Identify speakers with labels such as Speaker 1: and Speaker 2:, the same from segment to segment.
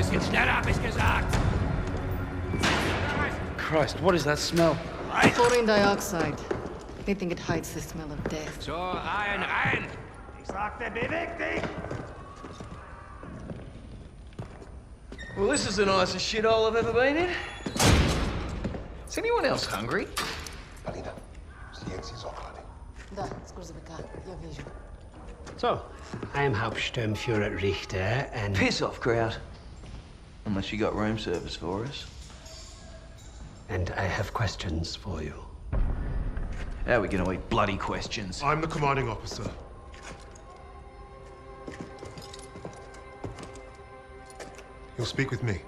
Speaker 1: Bisschen schneller, hab ich gesagt!
Speaker 2: Christ, what is that smell?
Speaker 3: Chlorine dioxide. They think it hides the smell of death.
Speaker 1: So, rein! Ich sagte, beweg dich!
Speaker 2: Well, this is the nicest shithole I've ever been in. Is anyone else hungry?
Speaker 4: Alina, silenzi Sokrate.
Speaker 3: Da, scusa, я вижу.
Speaker 5: So, I am Hauptsturmführer Richter, and...
Speaker 2: Piss off, crowd. Unless you got room service for us.
Speaker 5: And I have questions for you.
Speaker 2: How are we gonna eat bloody questions?
Speaker 6: I'm the commanding officer. You'll speak with me.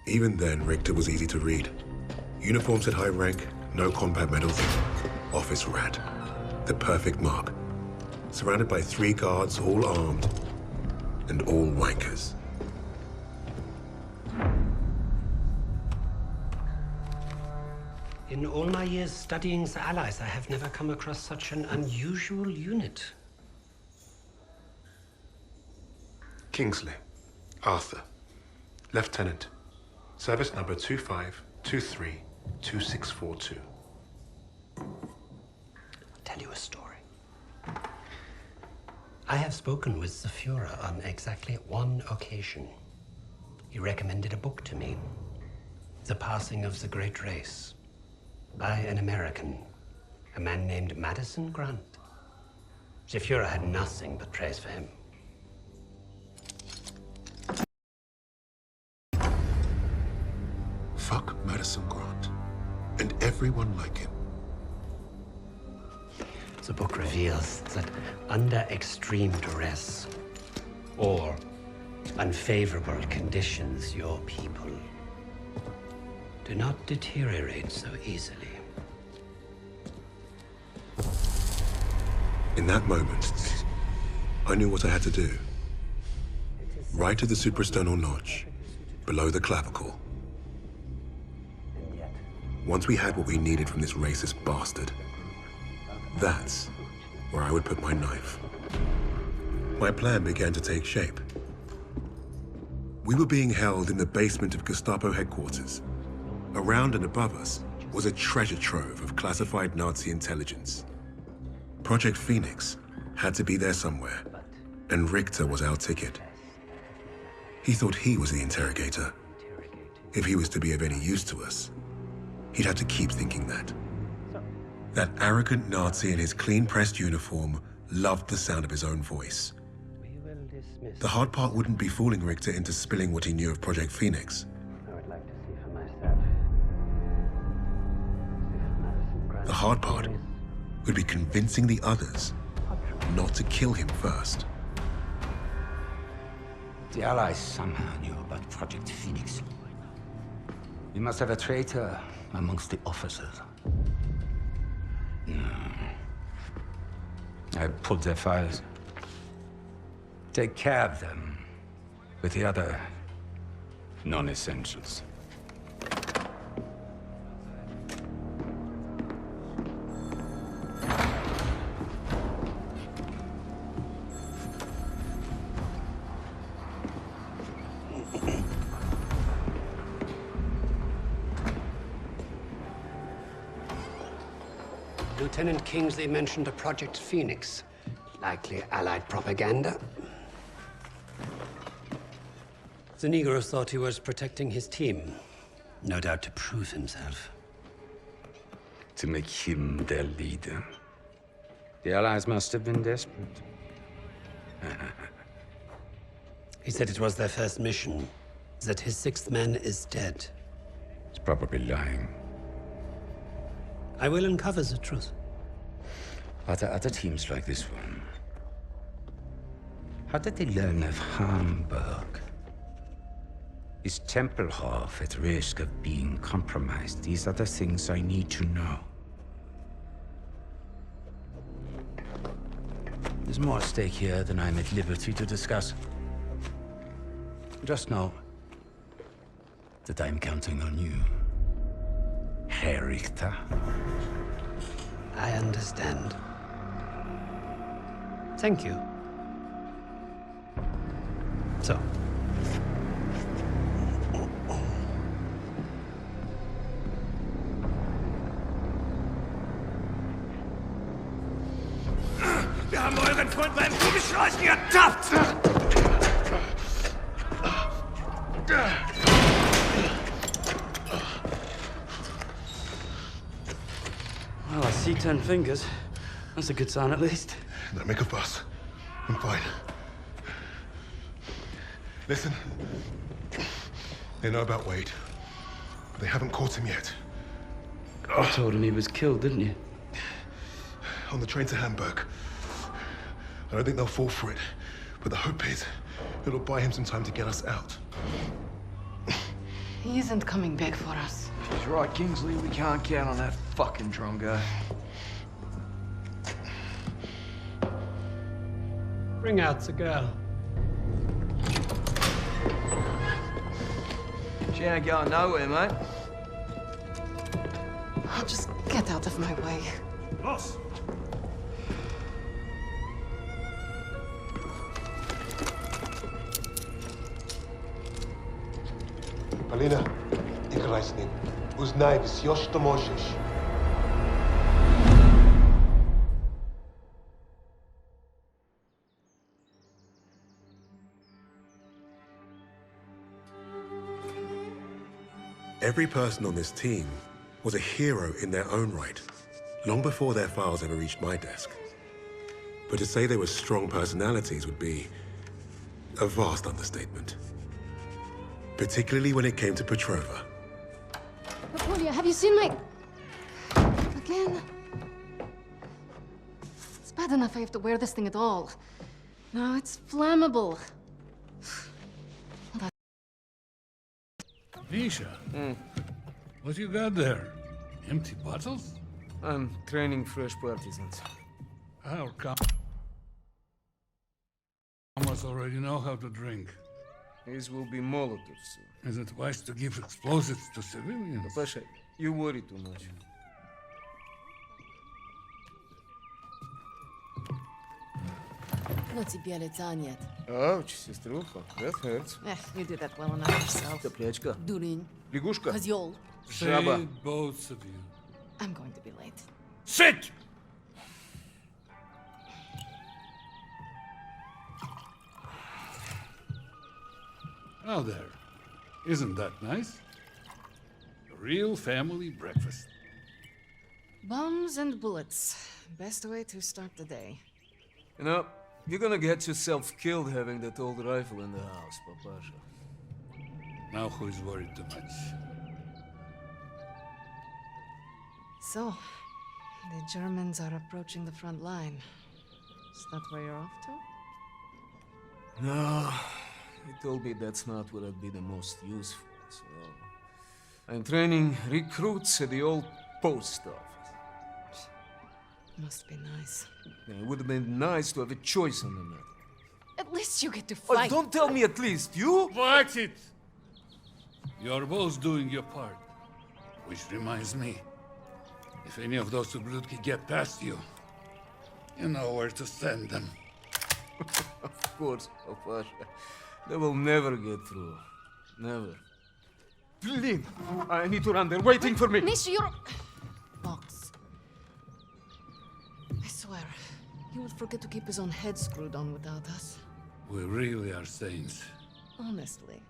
Speaker 4: Even then, Richter was easy to read. Uniform said high rank, no combat medals. Office rat. The perfect mark. Surrounded by 3 guards, all armed. And all wankers.
Speaker 5: In all my years studying the Allies, I have never come across such an unusual unit.
Speaker 6: Kingsley. Arthur. Lieutenant. Service number 25232642.
Speaker 5: Tell you a story. I have spoken with the Führer on exactly one occasion. He recommended a book to me. The Passing of the Great Race. By an American. A man named Madison Grant. The Führer had nothing but praise for him.
Speaker 4: Fuck Madison Grant. And everyone like him.
Speaker 5: The book reveals that under extreme duress or unfavorable conditions, your people do not deteriorate so easily.
Speaker 4: In that moment, I knew what I had to do. Right at the suprasternal notch, below the clavicle. Once we had what we needed from this racist bastard, that's where I would put my knife. My plan began to take shape. We were being held in the basement of Gestapo headquarters. Around and above us was a treasure trove of classified Nazi intelligence. Project Phoenix had to be there somewhere, and Richter was our ticket. He thought he was the interrogator. If he was to be of any use to us, he'd have to keep thinking that. That arrogant Nazi in his clean-pressed uniform loved the sound of his own voice. The hard part wouldn't be fooling Richter into spilling what he knew of Project Phoenix. The hard part would be convincing the others not to kill him first.
Speaker 1: The Allies somehow knew about Project Phoenix. We must have a traitor amongst the officers. No. I pulled their files. Take care of them with the other non-essentials.
Speaker 5: Lieutenant Kingsley mentioned a Project Phoenix. Likely Allied propaganda. The Negro thought he was protecting his team. No doubt to prove himself.
Speaker 1: To make him their leader. The Allies must have been desperate.
Speaker 5: He said it was their first mission, that his 6th man is dead.
Speaker 1: He's probably lying.
Speaker 5: I will uncover the truth.
Speaker 1: Are there other teams like this one? How did they learn of Hamburg? Is Tempelhof at risk of being compromised? These are the things I need to know. There's more at stake here than I'm at liberty to discuss. Just know that I'm counting on you, Herr Richter.
Speaker 5: I understand. Thank you. So,
Speaker 7: Wir haben euren Freund beim Kugelschleusen ertappt!
Speaker 8: Well, I see 10 fingers. That's a good sign, at least.
Speaker 6: Don't make a fuss. I'm fine. Listen. They know about Wade. But they haven't caught him yet.
Speaker 8: You told him he was killed, didn't you?
Speaker 6: On the train to Hamburg. I don't think they'll fall for it. But the hope is it'll buy him some time to get us out.
Speaker 3: He isn't coming back for us.
Speaker 2: He's right, Kingsley. We can't count on that fucking drongo.
Speaker 5: bring out the girl.
Speaker 2: She ain't going nowhere, mate.
Speaker 3: Oh, just get out of my way.
Speaker 7: Boss!
Speaker 6: Полина, играй с ним. Узнай все, что можешь.
Speaker 4: Every person on this team was a hero in their own right, long before their files ever reached my desk. But to say they were strong personalities would be a vast understatement. Particularly when it came to Petrova.
Speaker 3: Napoleon, have you seen my... Again? It's bad enough I have to wear this thing at all. Now it's flammable.
Speaker 9: Misha, what you got there? Empty bottles?
Speaker 2: I'm training fresh partisans.
Speaker 9: Our comrades already know how to drink.
Speaker 2: These will be Molotovs soon.
Speaker 9: Is it wise to give explosives to civilians?
Speaker 2: Pasha, you worry too much.
Speaker 3: Ну тебе лица нет.
Speaker 2: Ouch, сеструха, that hurts.
Speaker 3: You did that well enough yourself.
Speaker 2: Топлячка.
Speaker 3: Дурень.
Speaker 2: Лягушка.
Speaker 3: Козёл.
Speaker 2: Жаба.
Speaker 9: Say both of you.
Speaker 3: I'm going to be late.
Speaker 9: Sit! Now there. Isn't that nice? A real family breakfast.
Speaker 3: Bombs and bullets. Best way to start the day.
Speaker 2: You know, you're gonna get yourself killed having that old rifle in the house, Papasha.
Speaker 9: Now who is worried too much?
Speaker 3: So, the Germans are approaching the front line. Is that where you're off to?
Speaker 2: No, he told me that's not where I'd be the most useful, so... I'm training recruits at the old post office.
Speaker 3: Must be nice.
Speaker 2: Yeah, it would have been nice to have a choice on the matter.
Speaker 3: At least you get to
Speaker 2: Oh,
Speaker 3: fight.
Speaker 2: don't tell me at least, you?
Speaker 9: Watch it! You're both doing your part. Which reminds me, if any of those ублюдки get past you, you know where to send them.
Speaker 2: Of course, Papasha. They will never get through. Never. Blin! I need to run. They're waiting for me.
Speaker 3: Misha, you're... Box. I swear, he would forget to keep his own head screwed on without us.
Speaker 9: We really are saints.
Speaker 3: Honestly.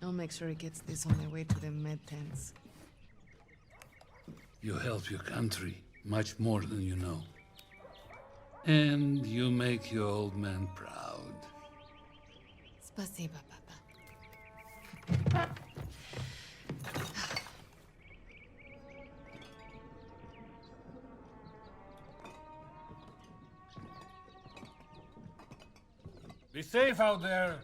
Speaker 3: I'll make sure he gets this on their way to the med tents.
Speaker 9: You help your country much more than you know. And you make your old man proud.
Speaker 3: Спасибо, Papa.
Speaker 9: Be safe out there.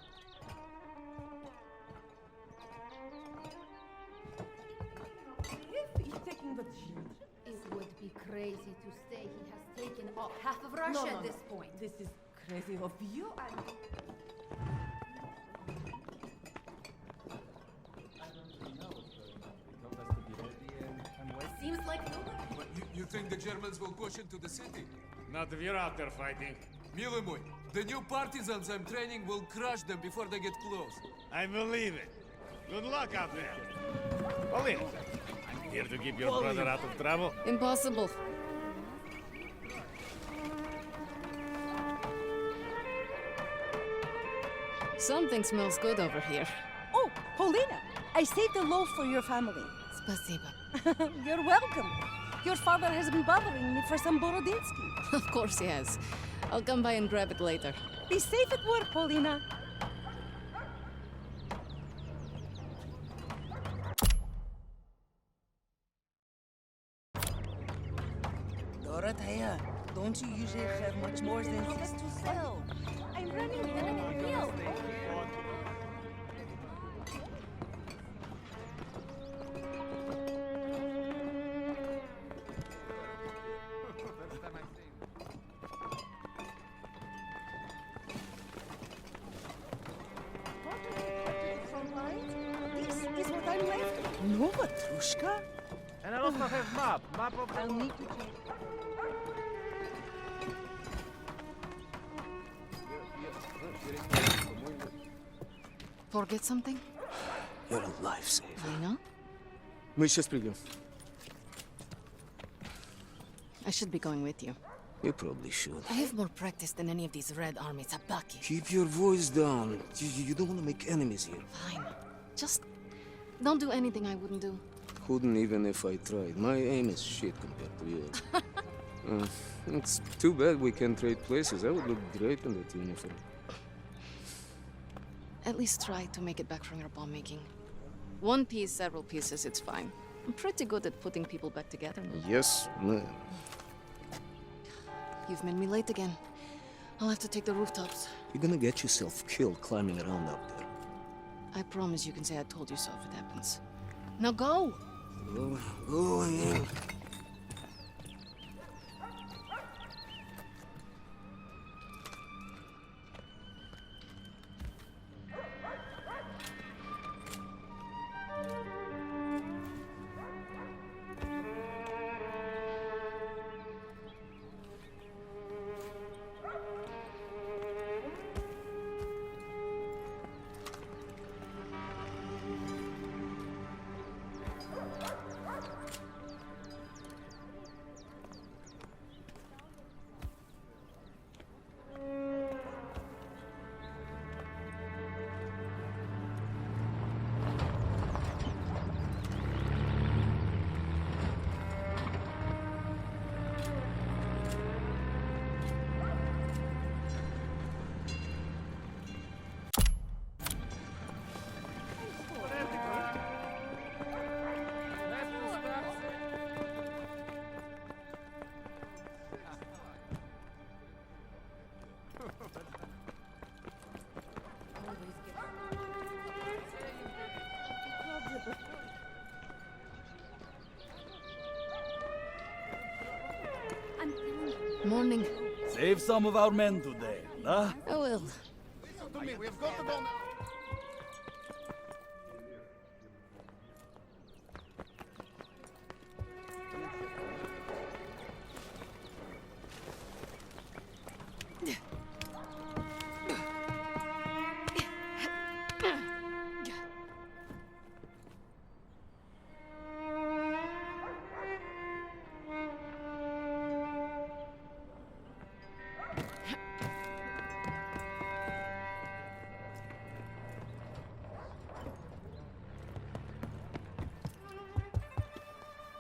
Speaker 10: It would be crazy to say he has taken off half of Russia at this point.
Speaker 11: This is crazy of you and...
Speaker 10: Seems like nobody.
Speaker 6: But you
Speaker 2: You think the Germans will push into the city?
Speaker 7: Not if you're out there fighting.
Speaker 2: Mile mój, the new partisans I'm training will crush them before they get close.
Speaker 7: I believe it. Good luck out there. Paulina, I'm here to keep your brother out of trouble.
Speaker 3: Impossible. Something smells good over here.
Speaker 11: Oh, Paulina, I saved a loaf for your family.
Speaker 3: Spasiba.
Speaker 11: You're welcome. Your father has been bothering me for some Borodinsky.
Speaker 3: Of course he has. I'll come by and grab it later.
Speaker 11: Be safe at work, Paulina. Dorothea, don't you usually have much more than this to sell?
Speaker 10: I'm running even a deal.
Speaker 11: This is what I'm left. No, Matrushka?
Speaker 7: And I also have map of
Speaker 11: I'll need to check.
Speaker 3: Forget something?
Speaker 2: You're a lifesaver.
Speaker 3: I know.
Speaker 2: Мы сейчас придем.
Speaker 3: I should be going with you.
Speaker 2: You probably should.
Speaker 3: I have more practice than any of these red armies, Abaki.
Speaker 2: Keep your voice down. You don't want to make enemies here.
Speaker 3: Fine. Just don't do anything I wouldn't do.
Speaker 2: Couldn't even if I tried. My aim is shit compared to yours. It's too bad we can't trade places. I would look great in that uniform.
Speaker 3: At least try to make it back from your bomb making. One piece, several pieces, it's fine. I'm pretty good at putting people back together.
Speaker 2: Yes, ma'am.
Speaker 3: You've made me late again. I'll have to take the rooftops.
Speaker 2: You're gonna get yourself killed climbing around up there.
Speaker 3: I promise you can say I told you so if it happens. Now go!
Speaker 2: Go ahead.
Speaker 3: Morning.
Speaker 12: Save some of our men today, huh?
Speaker 3: I will.
Speaker 7: We have got to go now.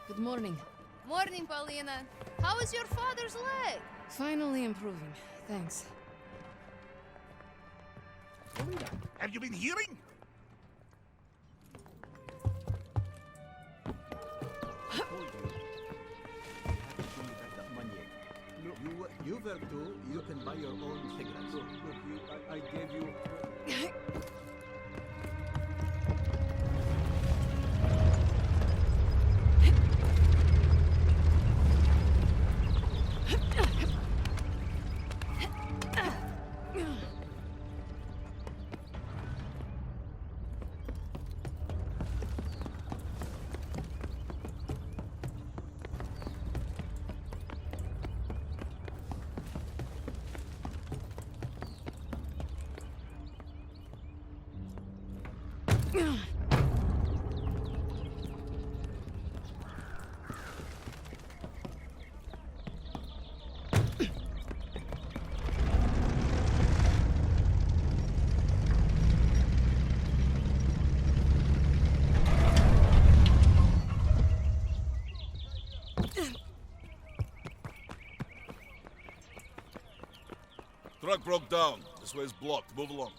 Speaker 3: Good morning.
Speaker 10: Morning, Paulina. How is your father's leg?
Speaker 3: Finally improving. Thanks.
Speaker 7: Have you been hearing?
Speaker 12: You were too. You can buy your own cigarettes. Look, I gave you.
Speaker 13: Truck broke down. This way is blocked. Move along.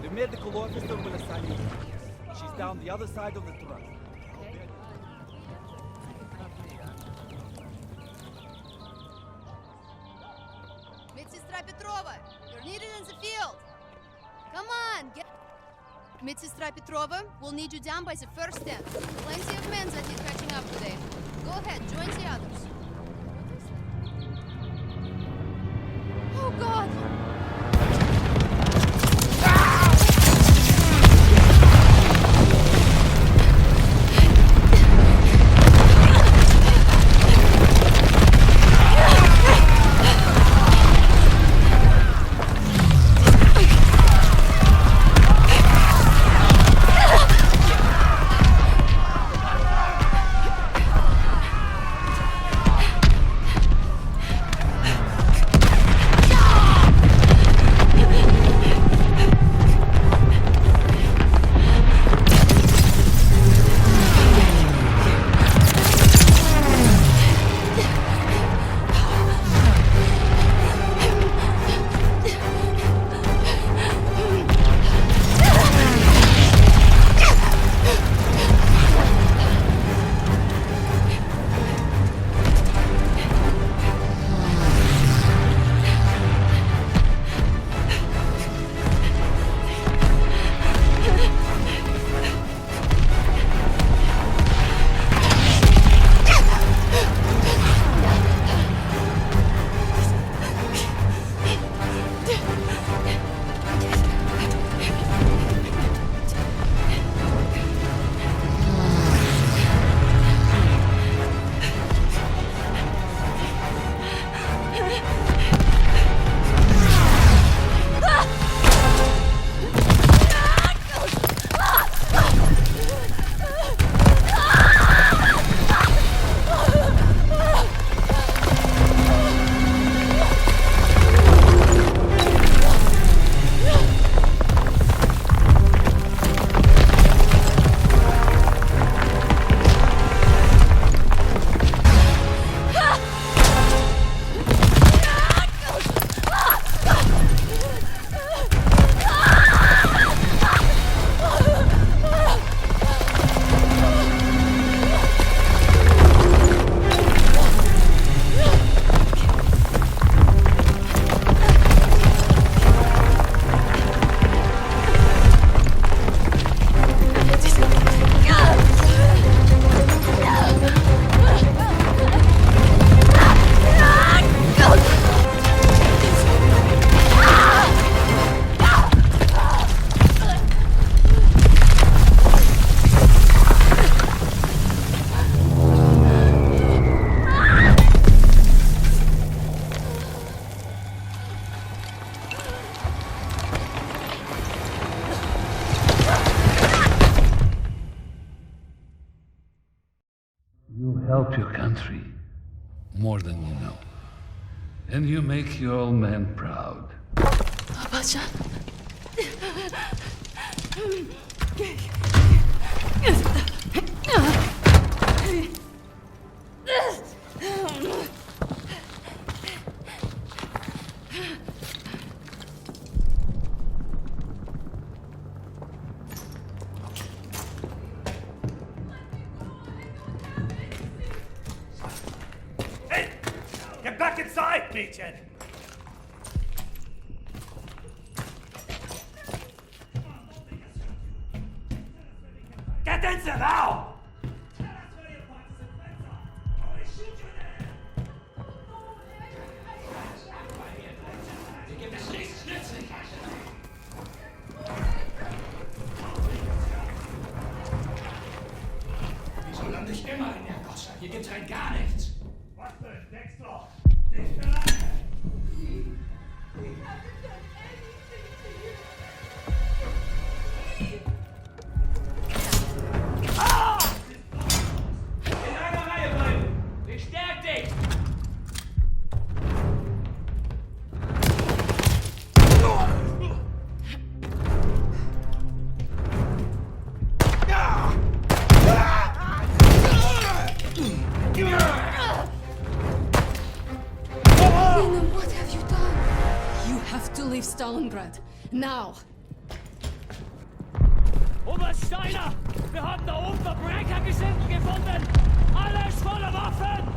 Speaker 12: The medical officer will assign you. She's down the other side of the truck.
Speaker 10: Медсестра Петрова, you're needed in the field. Come on, get... Медсестра Petrova, we'll need you down by the first tent. Plenty of men that need catching up today. Go ahead, join the others. Oh, God!
Speaker 9: Help your country more than you know. And you make your old man proud.
Speaker 11: Babacan.
Speaker 14: Get back inside, meathead! Expensive, ow! Tell us where your participants are, or we shoot you there! Wir geben das nächste Schnitzel! Wieso lande ich immer in der Gosse? Hier gibt's rein gar nichts! Was für ein Drecksloch! Nicht für lange!
Speaker 3: What have you done? You have to leave Stalingrad. Now!
Speaker 14: Oberst Steiner! Wir haben da oben Verbrechergesindel gefunden! Alles voller Waffen!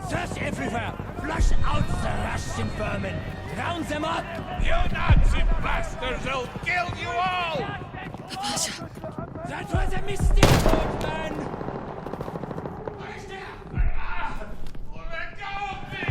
Speaker 15: Search everywhere! Flush out the Russian vermin! Round them up!
Speaker 7: You Nazi bastards! I'll kill you all!
Speaker 3: Pasha!
Speaker 15: That was a mistake, old man!
Speaker 7: Let go of me!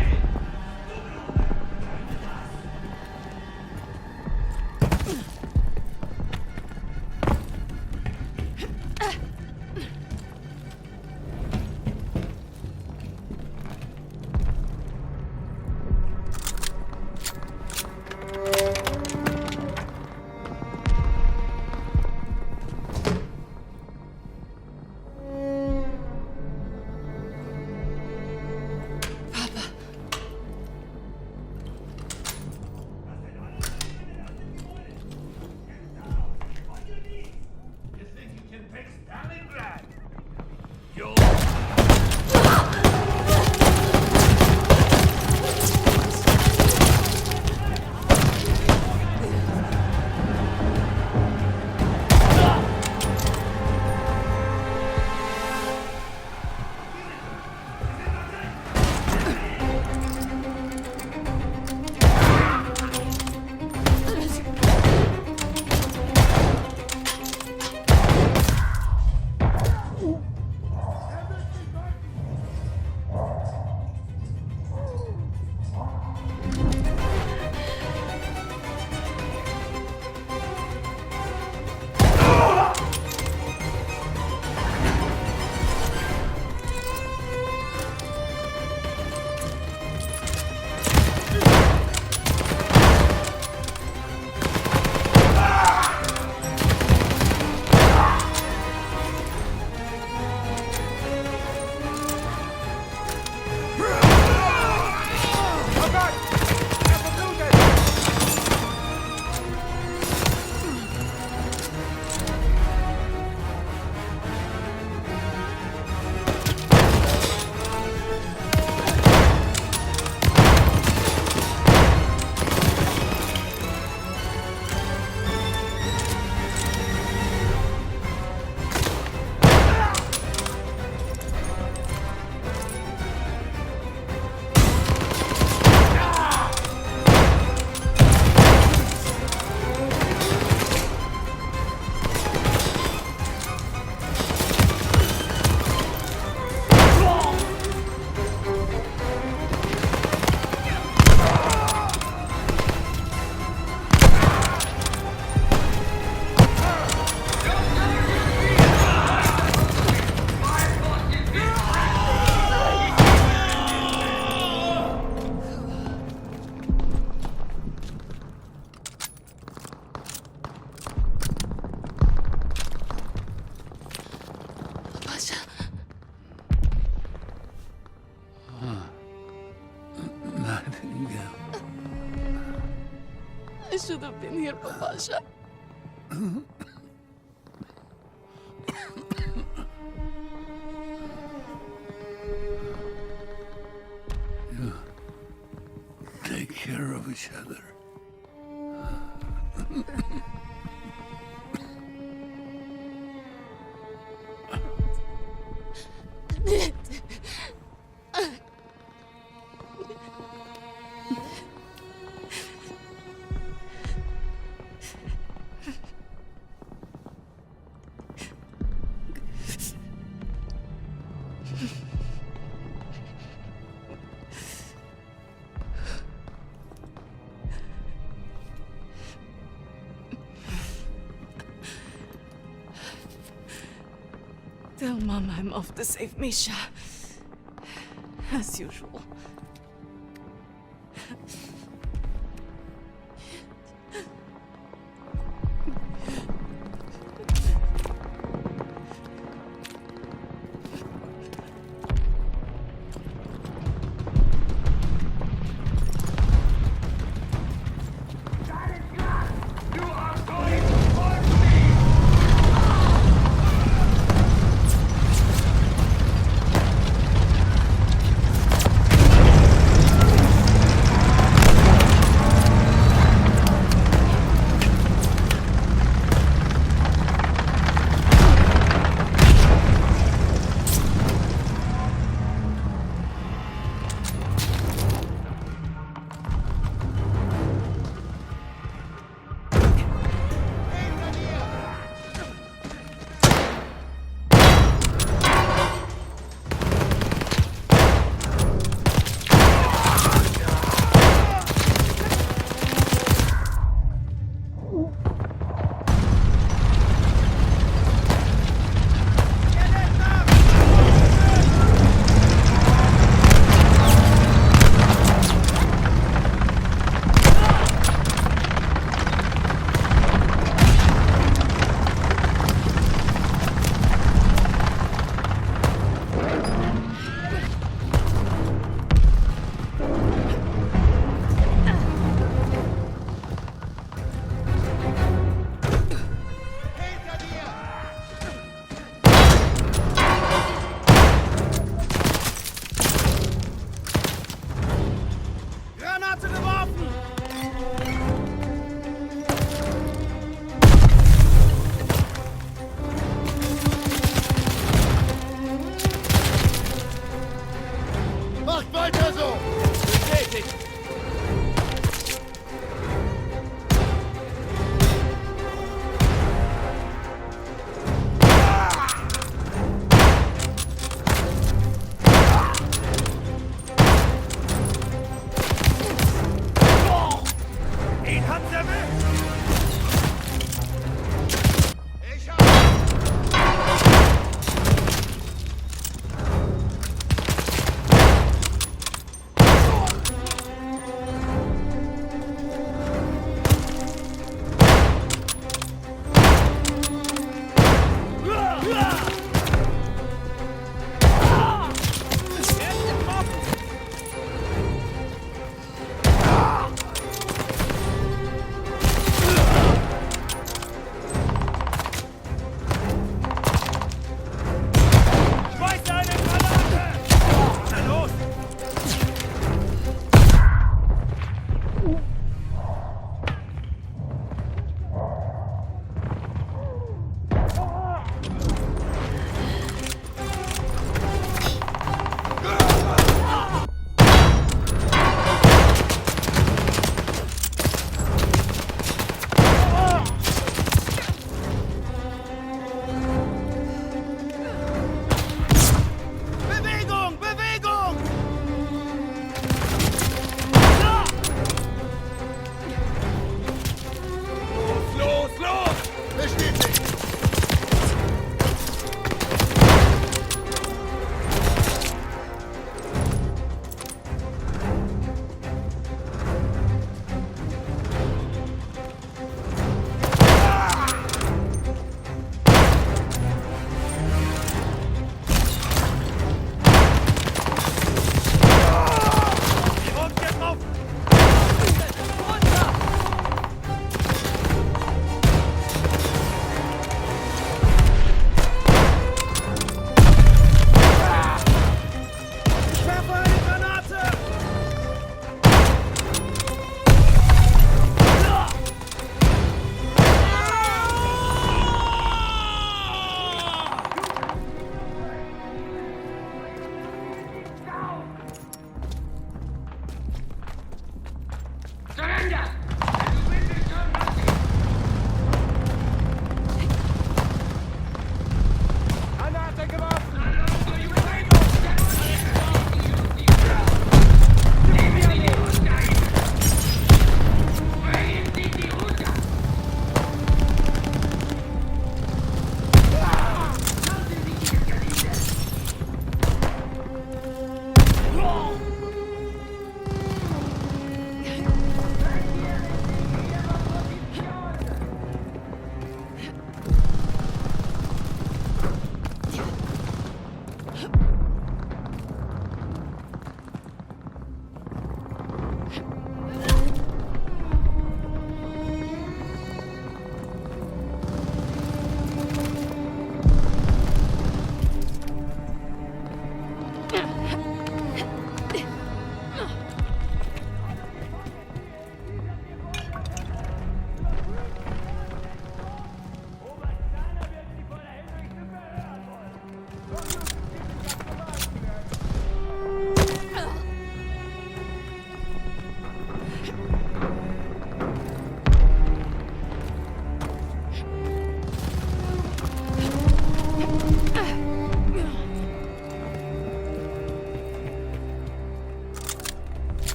Speaker 3: I should have been here, Papasha.
Speaker 9: You take care of each other.
Speaker 3: Tell Mom I'm off to save Misha. As usual.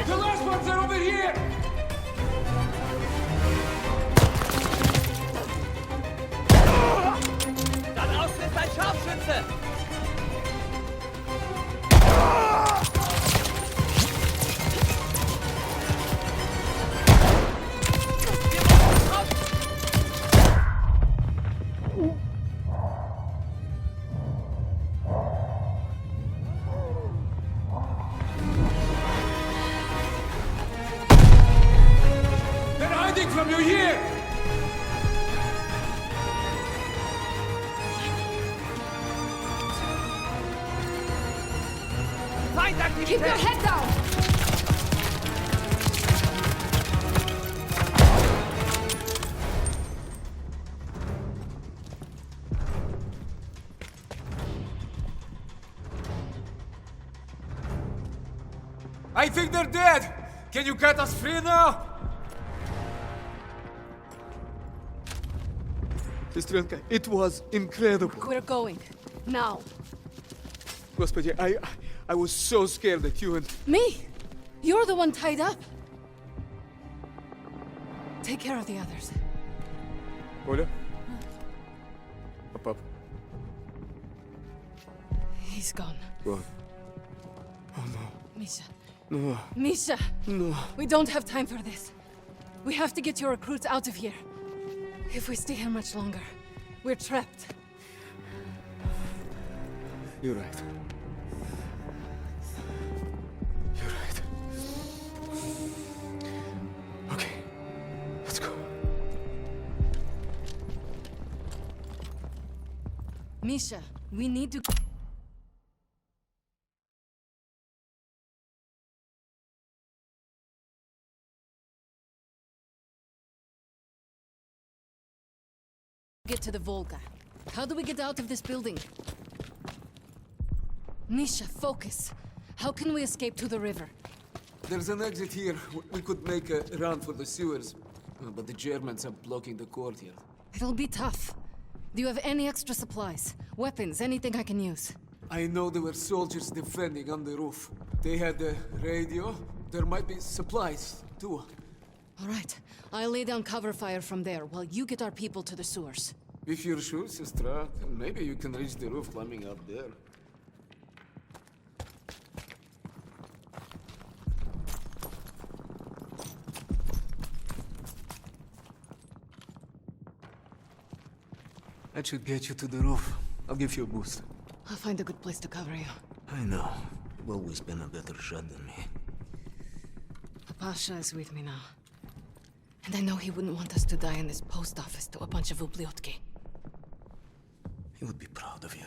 Speaker 2: The last ones are over here!
Speaker 15: Da draußen ist ein Scharfschütze!
Speaker 2: They're hiding from you here!
Speaker 11: Keep your head down!
Speaker 2: I think they're dead! Can you cut us free now? Сестренка, it was incredible.
Speaker 11: We're going. Now.
Speaker 2: Господи, I was so scared that you and...
Speaker 11: Me? You're the one tied up. Take care of the others.
Speaker 2: Оля? А пап?
Speaker 11: He's gone.
Speaker 2: Gone. Oh no.
Speaker 11: Misha.
Speaker 2: No.
Speaker 11: Misha!
Speaker 2: No.
Speaker 11: We don't have time for this. We have to get your recruits out of here. If we stay here much longer, we're trapped.
Speaker 2: You're right. You're right. Okay. Let's go.
Speaker 11: Misha, we need to... get to the Volga. How do we get out of this building? Misha, focus. How can we escape to the river?
Speaker 2: There's an exit here. We could make a run for the sewers. But the Germans are blocking the courtyard.
Speaker 11: It'll be tough. Do you have any extra supplies? Weapons, anything I can use?
Speaker 2: I know there were soldiers defending on the roof. They had a radio. There might be supplies, too.
Speaker 11: All right. I'll lay down cover fire from there while you get our people to the sewers.
Speaker 2: If you're sure, Sestra, maybe you can reach the roof climbing up there. That should get you to the roof. I'll give you a boost.
Speaker 3: I'll find a good place to cover you.
Speaker 2: I know. You've always been a better shot than me.
Speaker 3: Pasha is with me now. And I know he wouldn't want us to die in this post office to a bunch of ubliotki.
Speaker 2: He would be proud of you.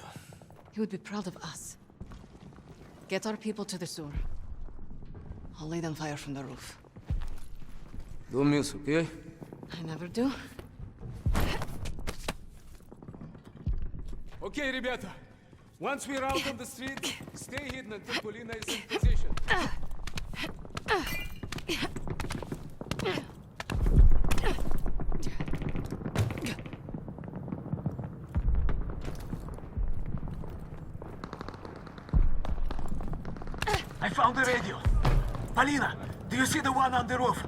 Speaker 3: He would be proud of us. Get our people to the sewer. I'll lay down fire from the roof.
Speaker 2: Don't miss, okay?
Speaker 3: I never do.
Speaker 2: Okay, ребята. Once we're out on the street, stay hidden until Polina is in position.
Speaker 16: I found the radio. Polina, do you see the one on the roof?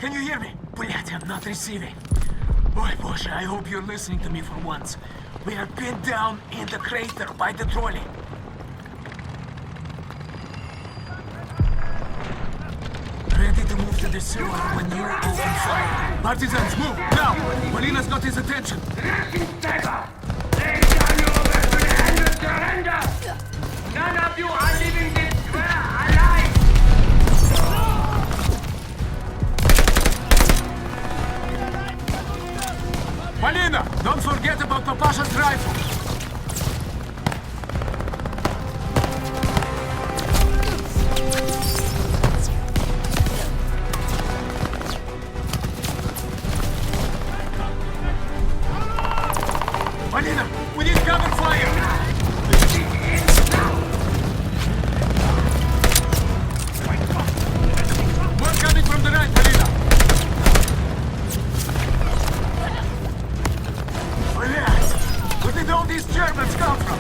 Speaker 16: Can you hear me? Блядь, I'm not receiving. Boy, Bosha, I hope you're listening to me for once. We are pinned down in the crater by the trolley. Ready to move to the sewer when you open fire.
Speaker 2: Partisans, move! Now! Polina's got his attention!
Speaker 14: None of you are leaving this square alive!
Speaker 2: Polina, don't forget about Papasha's rifle! Polina, we need cover fire! One coming from the right, Polina!
Speaker 16: all these Germans come from?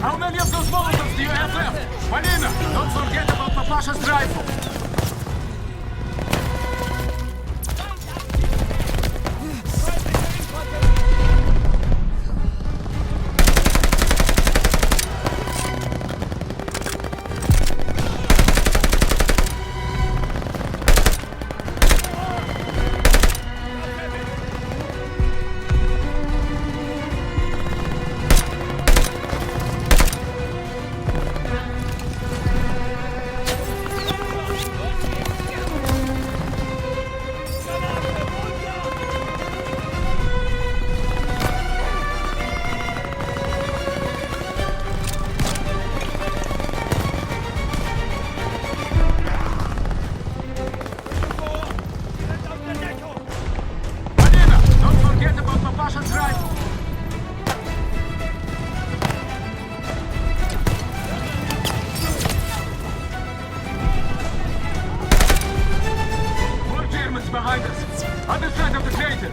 Speaker 16: How many of those Molotovs do you have left? Polina, don't forget about Papasha's rifle. Behind us! Other side of the crater!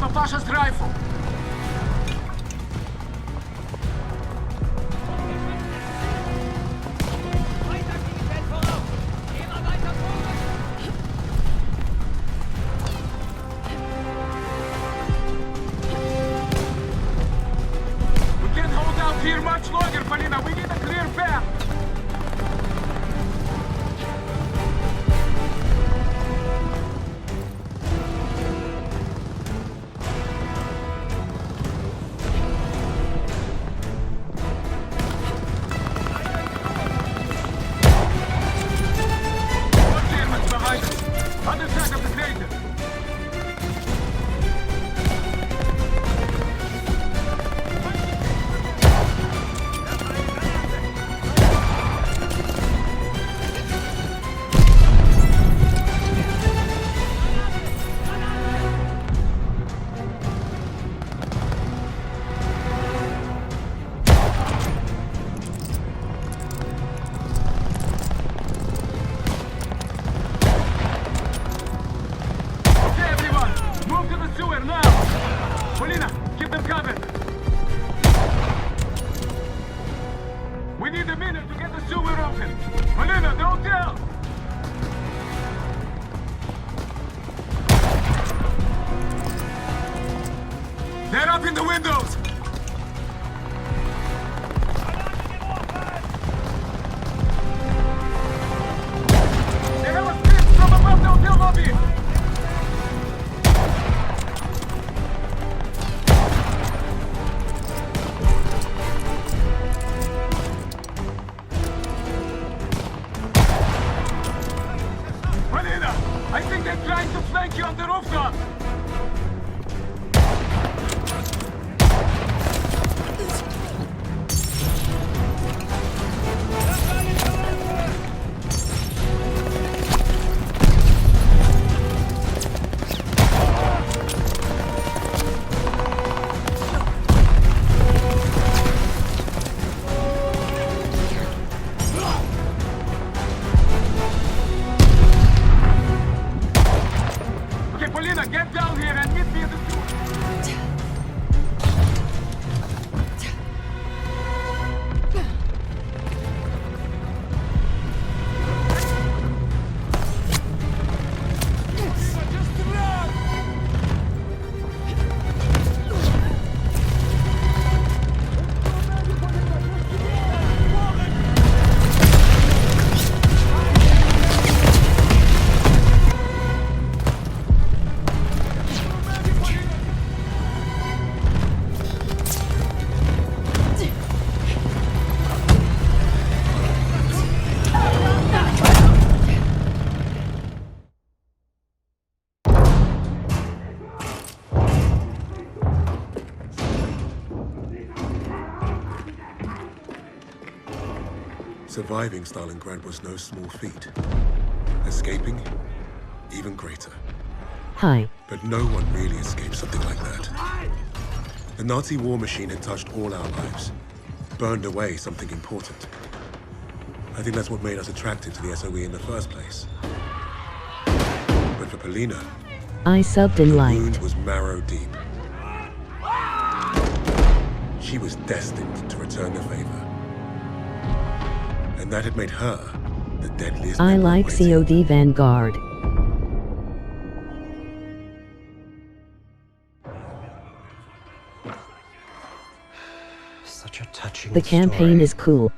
Speaker 16: Papasha's rifle! We can't hold out here much longer, Polina. We need a clear path. Other side of the crater! Polina, keep them covered! We need a minute to get the sewer open! Polina, the hotel! They're up in the windows! They have a split from above the hotel lobby! I think they're trying to flank you on the rooftop! Get down here and meet me at the sewer! Just run!
Speaker 4: Surviving Stalingrad was no small feat. Escaping, even greater.
Speaker 17: Hi.
Speaker 4: But no one really escaped something like that. The Nazi war machine had touched all our lives, burned away something important. I think that's what made us attracted to the SOE in the first place. But for Polina,
Speaker 17: I subbed and
Speaker 4: the
Speaker 17: liked.
Speaker 4: wound was marrow deep. She was destined to return the favor. And that had made her the deadliest.
Speaker 17: I like CoD Vanguard.
Speaker 5: Such a touching
Speaker 17: The campaign
Speaker 5: story.
Speaker 17: is cool.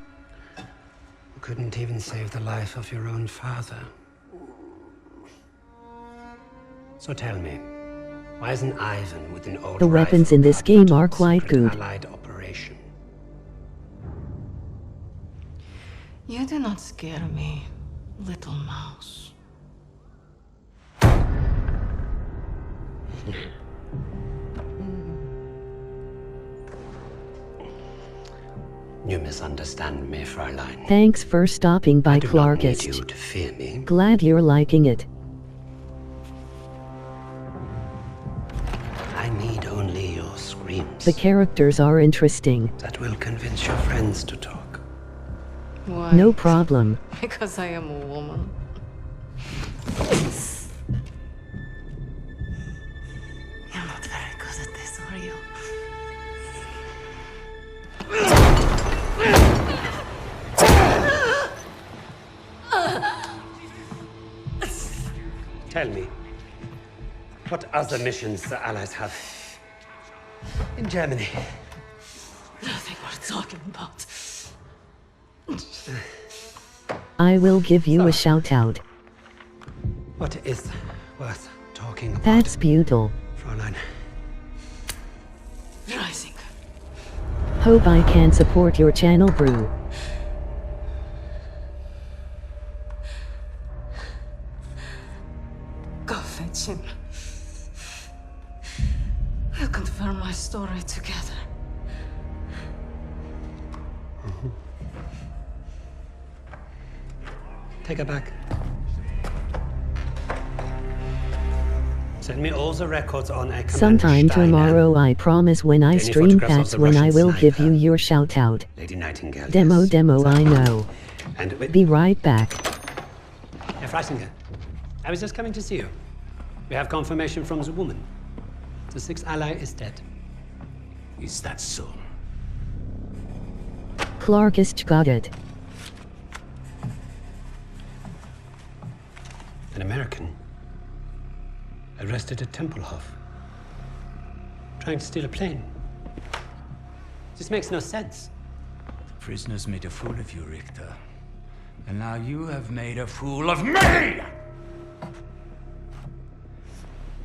Speaker 5: You couldn't even save the life of your own father. So tell me, why isn't Ivan with an old
Speaker 17: The weapons
Speaker 5: rifle
Speaker 17: in this
Speaker 5: part
Speaker 17: game
Speaker 5: of
Speaker 17: are
Speaker 5: a
Speaker 17: quite
Speaker 5: secret
Speaker 17: good.
Speaker 5: Allied operation?
Speaker 3: You do not scare me, little mouse.
Speaker 5: You misunderstand me, Fräulein.
Speaker 17: Thanks for stopping by,
Speaker 5: I do not need
Speaker 17: Clarkist.
Speaker 5: you to fear me.
Speaker 17: Glad you're liking it.
Speaker 5: I need only your screams.
Speaker 17: The characters are interesting.
Speaker 5: That will convince your friends to talk.
Speaker 3: Why?
Speaker 17: No problem.
Speaker 3: Because I am a woman. You're not very good at this, are you?
Speaker 5: Tell me, what other missions the Allies have in Germany?
Speaker 3: Nothing worth talking about.
Speaker 17: I will give you a shout out.
Speaker 5: What is worth talking about?
Speaker 17: That's beautiful.
Speaker 5: Fräulein.
Speaker 3: Rising.
Speaker 17: Hope I can support your channel, brew.
Speaker 3: Go fetch him. We'll confirm my story together.
Speaker 5: Take her back. Send me all the records on a
Speaker 17: Sometime tomorrow, I promise, when I
Speaker 5: Any
Speaker 17: stream
Speaker 5: photographs of
Speaker 17: that's
Speaker 5: the
Speaker 17: when I
Speaker 5: Russian
Speaker 17: will give
Speaker 5: sniper?
Speaker 17: you your shout out.
Speaker 5: Lady Nightingale.
Speaker 17: Demo,
Speaker 5: yes.
Speaker 17: I know.
Speaker 5: And
Speaker 17: Be right back.
Speaker 5: Herr Freisinger, I was just coming to see you. We have confirmation from the woman. The sixth ally is dead.
Speaker 1: Is that so?
Speaker 17: Clarkist got it.
Speaker 5: An American arrested at Tempelhof, trying to steal a plane. This makes no sense.
Speaker 1: Prisoners made a fool of you, Richter. And now you have made a fool of me!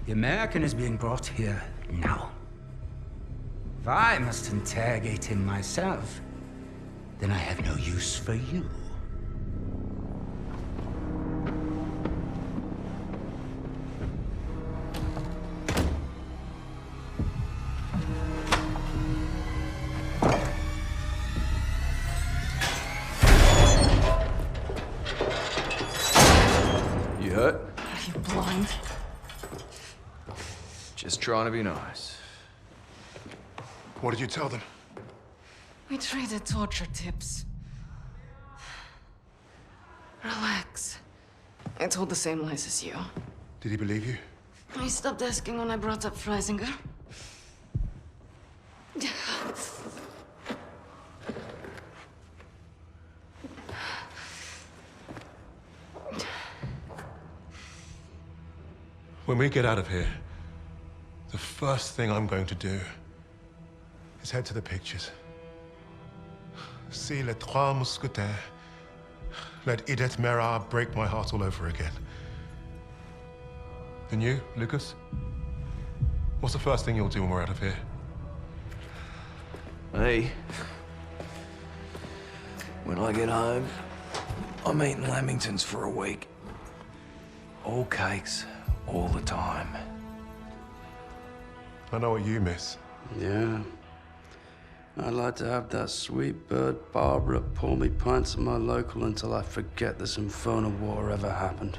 Speaker 1: The American is being brought here now. If I must interrogate him myself, then I have no use for you.
Speaker 18: You hurt?
Speaker 3: Are you blind?
Speaker 18: Just trying to be nice.
Speaker 6: What did you tell them?
Speaker 3: We traded torture tips. Relax. I told the same lies as you.
Speaker 6: Did he believe you?
Speaker 3: He stopped asking when I brought up Freisinger.
Speaker 6: When we get out of here, the first thing I'm going to do is head to the pictures. See Les Trois Mousquetaires. Let Edith Merard break my heart all over again. And you, Lucas? What's the first thing you'll do when we're out of here?
Speaker 18: Hey. When I get home, I'm eating Lamingtons for a week. All cakes, all the time.
Speaker 6: I know what you miss.
Speaker 5: Yeah.
Speaker 8: I'd like to have that sweet bird Barbara pour me pints of my local until I forget this infernal war ever happened.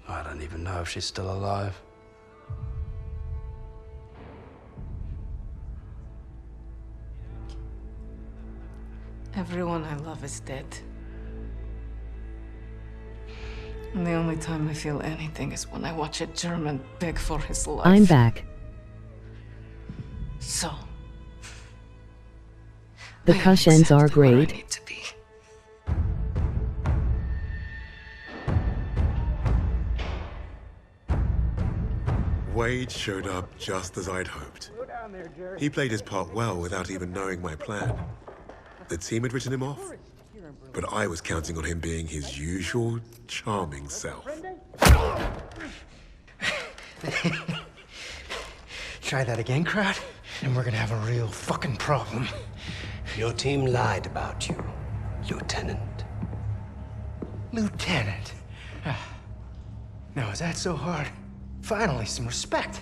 Speaker 8: I don't even know if she's still alive.
Speaker 3: Everyone I love is dead. And the only time I feel anything is when I watch a German beg for his life.
Speaker 17: I'm back.
Speaker 3: So.
Speaker 17: The Kushens are great.
Speaker 4: Wade showed up just as I'd hoped. He played his part well without even knowing my plan. The team had written him off, but I was counting on him being his usual charming self.
Speaker 5: Try that again, crowd, and we're gonna have a real fucking problem. Your team lied about you, Lieutenant. Lieutenant? Now, is that so hard? Finally, some respect.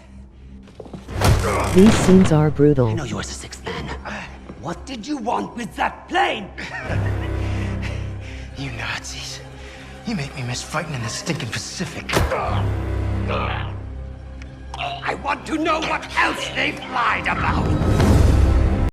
Speaker 17: These scenes are brutal.
Speaker 5: I know you as a sixth man. What did you want with that plane? You Nazis. You make me miss fighting in the stinking Pacific. I want to know what else they've lied about.